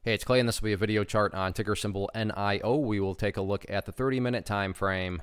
Hey, it's Clay, and this will be a video chart on ticker symbol NIO. We will take a look at the 30-minute time frame.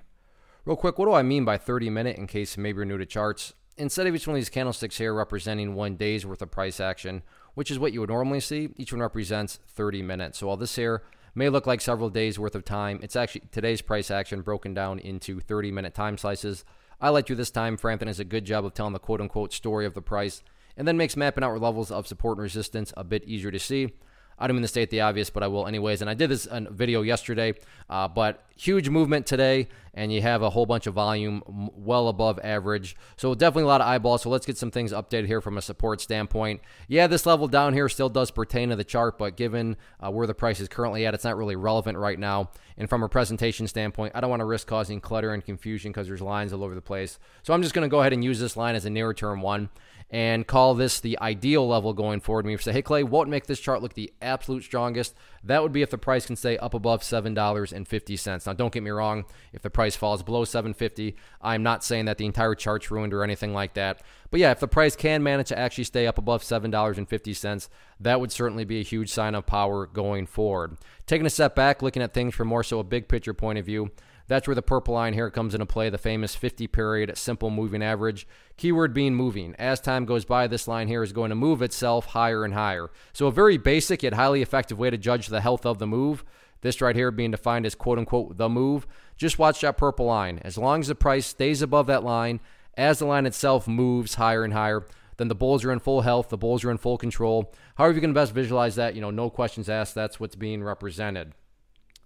Real quick, what do I mean by 30-minute in case maybe you're new to charts? Instead of each one of these candlesticks here representing 1 day's worth of price action, which is what you would normally see, each one represents 30 minutes. So while this here may look like several days worth of time, it's actually today's price action broken down into 30-minute time slices. I like to this time frame that does a good job of telling the quote-unquote story of the price, and then makes mapping out levels of support and resistance a bit easier to see. I don't mean to state the obvious, but I will anyways. And I did this in a video yesterday, but huge movement today, and you have a whole bunch of volume well above average. So definitely a lot of eyeballs. So let's get some things updated here from a support standpoint. Yeah, this level down here still does pertain to the chart, but given where the price is currently at, it's not really relevant right now. And from a presentation standpoint, I don't want to risk causing clutter and confusion because there's lines all over the place. So I'm just going to go ahead and use this line as a nearer term one and call this the ideal level going forward. And we say, hey, Clay, what would make this chart look the absolute strongest? That would be if the price can stay up above $7.50. Now, don't get me wrong. If the price falls below $7.50, I'm not saying that the entire chart's ruined or anything like that. But yeah, if the price can manage to actually stay up above $7.50, that would certainly be a huge sign of power going forward. Taking a step back, looking at things from more so a big picture point of view, that's where the purple line here comes into play, the famous 50-period simple moving average. Keyword being moving. As time goes by, this line here is going to move itself higher and higher. So a very basic yet highly effective way to judge the health of the move. This right here being defined as quote-unquote the move. Just watch that purple line. As long as the price stays above that line, as the line itself moves higher and higher, then the bulls are in full health, the bulls are in full control. However you can best visualize that, no questions asked, that's what's being represented.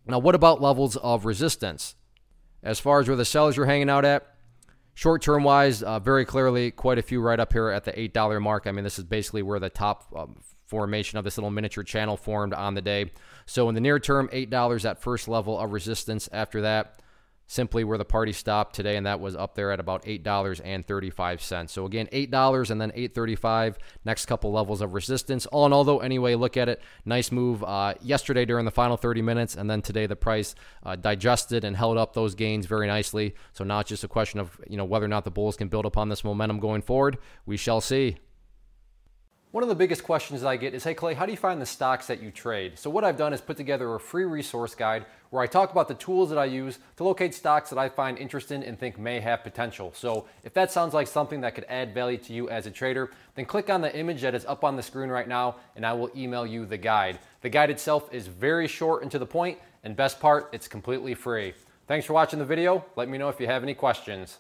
Now, what about levels of resistance? As far as where the sellers are hanging out at, short-term wise, very clearly quite a few right up here at the $8 mark. I mean, this is basically where the top formation of this little miniature channel formed on the day. So in the near term, $8 at first level of resistance. After that, simply where the party stopped today, and that was up there at about $8.35. So again, $8 and then $8.35, next couple levels of resistance. All in all, though, anyway, look at it. Nice move yesterday during the final 30 minutes, and then today the price digested and held up those gains very nicely. So now it's just a question of whether or not the bulls can build upon this momentum going forward. We shall see. One of the biggest questions that I get is, hey Clay, how do you find the stocks that you trade? So what I've done is put together a free resource guide where I talk about the tools that I use to locate stocks that I find interesting and think may have potential. So if that sounds like something that could add value to you as a trader, then click on the image that is up on the screen right now and I will email you the guide. The guide itself is very short and to the point, and best part, it's completely free. Thanks for watching the video. Let me know if you have any questions.